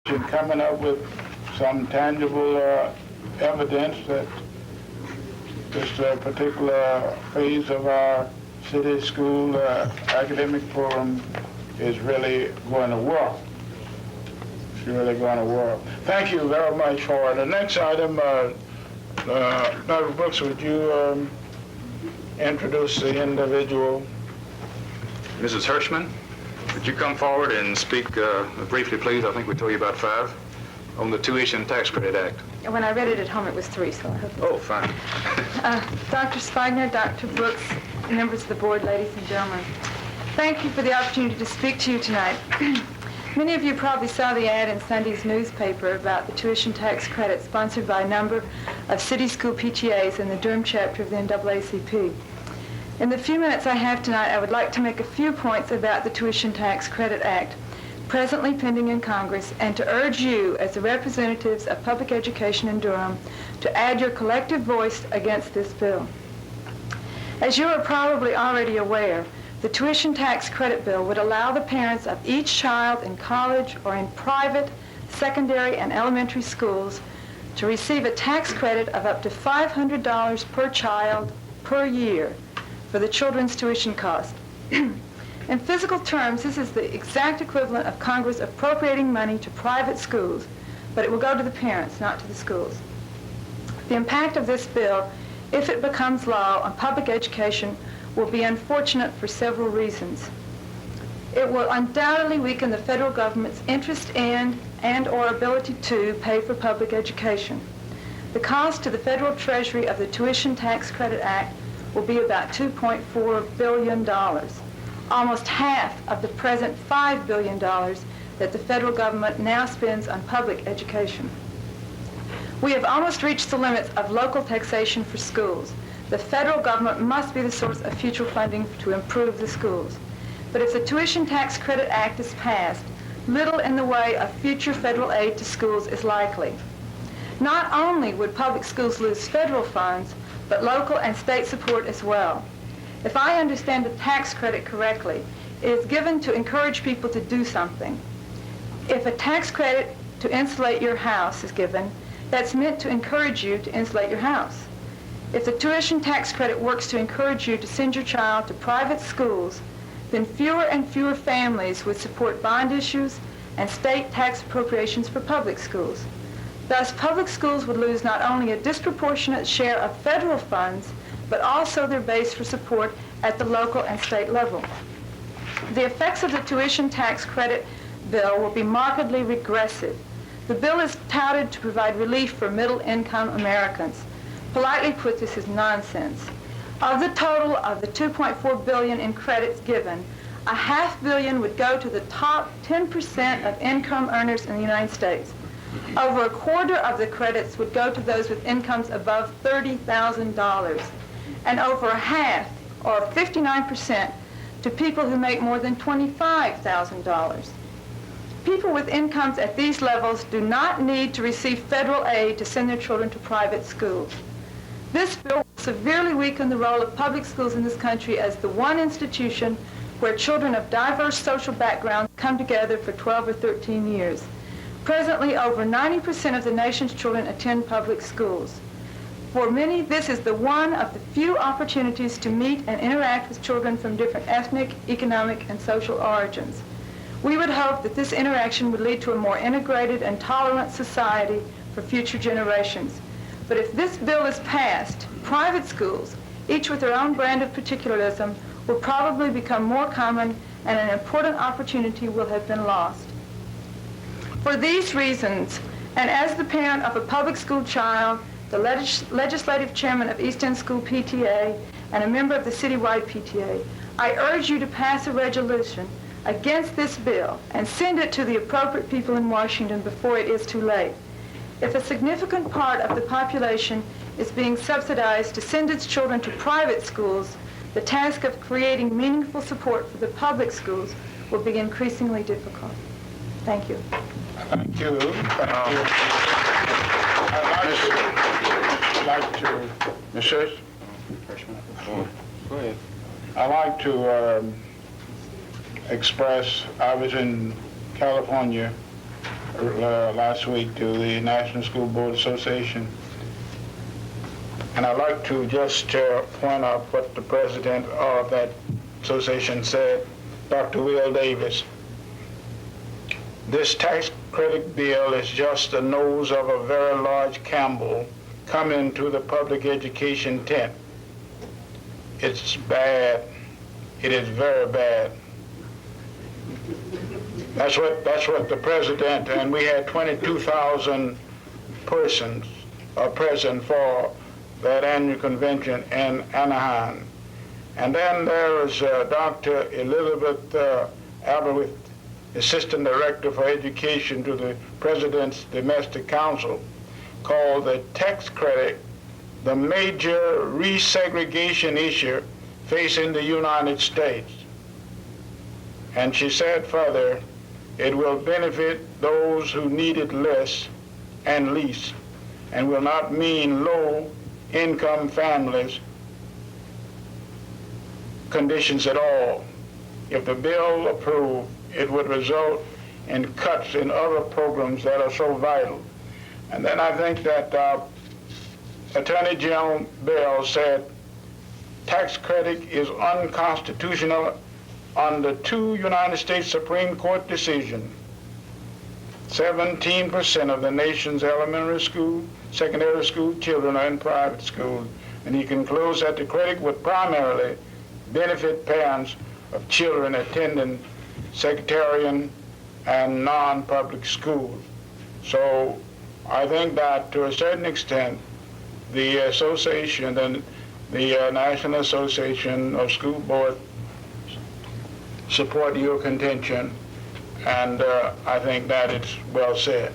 and coming up with some tangible evidence that this particular phase of our city school academic program is really going to work. It's really going to work. Thank you very much for it. The next item, Dr. Brooks, would you introduce the individual? Mrs. Hirschman, would you come forward and speak briefly, please? I think we told you about 5 on the Tuition Tax Credit Act. When I read it at home, it was 3, so I hope. Oh, fine. Dr. Spigner, Dr. Brooks, members of the board, ladies and gentlemen, thank you for the opportunity to speak to you tonight. Many of you probably saw the ad in Sunday's newspaper about the tuition tax credit sponsored by a number of city school PTAs in the Durham chapter of the NAACP. In the few minutes I have tonight, I would like to make a few points about the Tuition Tax Credit Act, presently pending in Congress, and to urge you, as the representatives of public education in Durham, to add your collective voice against this bill. As you are probably already aware, the tuition tax credit bill would allow the parents of each child in college or in private, secondary, and elementary schools to receive a tax credit of up to $500 per child per year for the children's tuition cost. In physical terms, this is the exact equivalent of Congress appropriating money to private schools, but it will go to the parents, not to the schools. The impact of this bill, if it becomes law on public education, will be unfortunate for several reasons. It will undoubtedly weaken the federal government's interest in and/or ability to pay for public education. The cost to the federal treasury of the Tuition Tax Credit Act will be about $2.4 billion, almost half of the present $5 billion that the federal government now spends on public education. We have almost reached the limits of local taxation for schools. The federal government must be the source of future funding to improve the schools. But if the Tuition Tax Credit Act is passed, little in the way of future federal aid to schools is likely. Not only would public schools lose federal funds, but local and state support as well. If I understand the tax credit correctly, it is given to encourage people to do something. If a tax credit to insulate your house is given, that's meant to encourage you to insulate your house. If the tuition tax credit works to encourage you to send your child to private schools, then fewer and fewer families would support bond issues and state tax appropriations for public schools. Thus, public schools would lose not only a disproportionate share of federal funds, but also their base for support at the local and state level. The effects of the tuition tax credit bill will be markedly regressive. The bill is touted to provide relief for middle-income Americans. Politely put, this is nonsense. Of the total of the $2.4 billion in credits given, $500 million would go to the top 10% of income earners in the United States. Over a quarter of the credits would go to those with incomes above $30,000, and over a half, or 59%, to people who make more than $25,000. People with incomes at these levels do not need to receive federal aid to send their children to private schools. This bill will severely weaken the role of public schools in this country as the one institution where children of diverse social backgrounds come together for 12 or 13 years. Presently, over 90% of the nation's children attend public schools. For many, this is the one of the few opportunities to meet and interact with children from different ethnic, economic, and social origins. We would hope that this interaction would lead to a more integrated and tolerant society for future generations. But if this bill is passed, private schools, each with their own brand of particularism, will probably become more common, and an important opportunity will have been lost. For these reasons, and as the parent of a public school child, the legislative chairman of East End School PTA, and a member of the citywide PTA, I urge you to pass a resolution against this bill and send it to the appropriate people in Washington before it is too late. If a significant part of the population is being subsidized to send its children to private schools, the task of creating meaningful support for the public schools will be increasingly difficult. Thank you. Thank you. I'd like to, Mrs. Go ahead. I'd like to express, I was in California last week to the National School Board Association. And I'd like to just point out what the president of that association said, Dr. Will Davis. This tax credit bill is just the nose of a very large Campbell coming to the public education tent. It's bad. It is very bad. That's what the president, and we had 22,000 persons present for that annual convention in Anaheim. And then there was Dr. Elizabeth Alberwith, Assistant Director for Education to the President's Domestic Council, called the tax credit the major resegregation issue facing the United States. And she said further, it will benefit those who need it less and least, and will not mean low-income families conditions at all. If the bill approved, it would result in cuts in other programs that are so vital. And then I think that Attorney General Bell said tax credit is unconstitutional under 2 United States Supreme Court decisions. 17% of the nation's elementary school, secondary school children are in private schools, and he concludes that the credit would primarily benefit parents of children attending sectarian and non-public schools. So I think that to a certain extent, the association and the National Association of School Board support your contention, and I think that it's well said.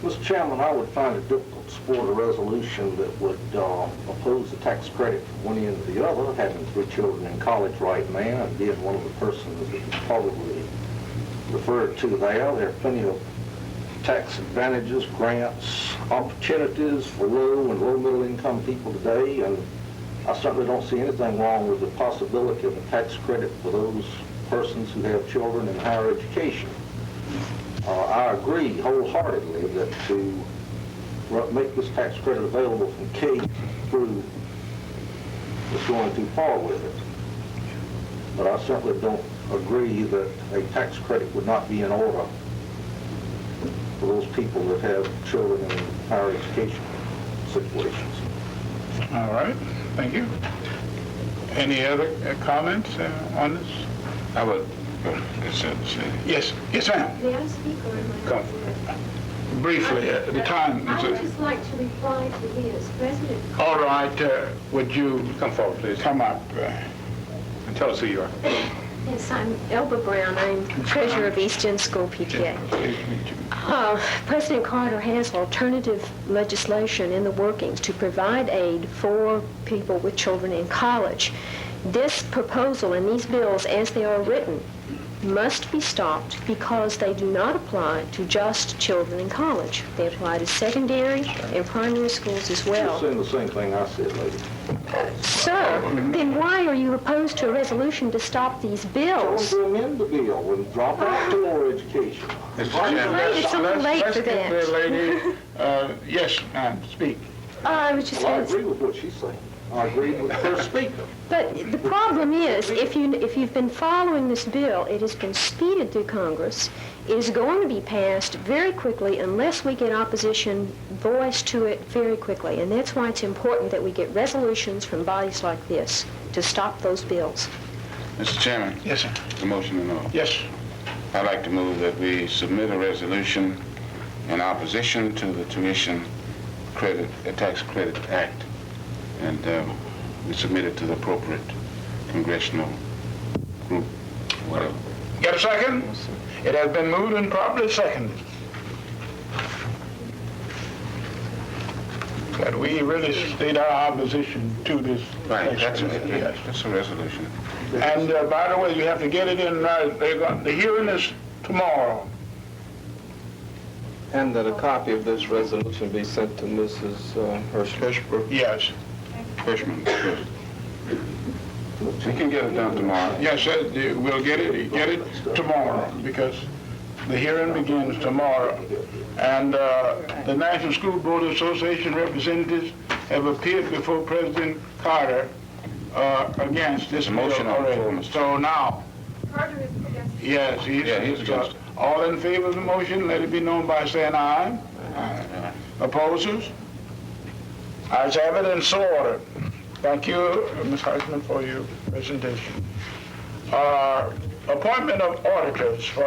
Mr. Chairman, I would find it difficult to support a resolution that would oppose the tax credit from one end to the other, having 3 children in college right now and being one of the persons that was probably referred to there. There are plenty of tax advantages, grants, opportunities for low and low-middle income people today, and I certainly don't see anything wrong with the possibility of a tax credit for those persons who have children in higher education. I agree wholeheartedly that to make this tax credit available from K through is going too far with it. But I certainly don't agree that a tax credit would not be in order for those people that have children in higher education situations. All right, thank you. Any other comments on this? I would. Yes, ma'am. May I speak or am I? Come. Briefly, the time. I would just like to reply to his President. All right, would you Come forward, please, come up? and tell us who you are. Yes, I'm Elba Brown. I'm treasurer of East End School PTA. Please meet you. President Carter has alternative legislation in the workings to provide aid for people with children in college. This proposal and these bills, as they are written, must be stopped because they do not apply to just children in college. They apply to secondary and primary schools as well. You're saying the same thing I said, lady. Sir, then why are you opposed to a resolution to stop these bills? Tell them to amend the bill and drop out to more education. Mr. I'm Chairman, afraid it's a little late let's for get that. the lady. Yes, ma'am, speak. I was just Well, I going to agree with what she's saying. I agree with the first speaker. But the problem is, if you've been following this bill, it has been speeded through Congress. It is going to be passed very quickly unless we get opposition voiced to it very quickly. And that's why it's important that we get resolutions from bodies like this to stop those bills. Mr. Chairman, Yes, sir. the motion and all. Yes. I'd like to move that we submit a resolution in opposition to the Tuition Tax Credit Act, and we submit it to the appropriate congressional group, whatever. Get a second? It has been moved and properly seconded. That we really state our opposition to this. Right, that's Yes. that's a resolution. And by the way, you have to get it in, the hearing is tomorrow. And that a copy of this resolution be sent to Mrs. Hirschman. Yes. Hirschman, yes. We can get it done tomorrow. Yes, we'll get it tomorrow, because The hearing begins tomorrow. And the National School Board Association representatives have appeared before President Carter against this There's a motion bill on the floor, already. Mr. So now, Carter is against. yes, he's against it. all in favor of the motion, let it be known by saying aye. Aye. Opposers? Ayes have it, and so ordered. Thank you, Ms. Hirschman, for your presentation. Appointment of auditors for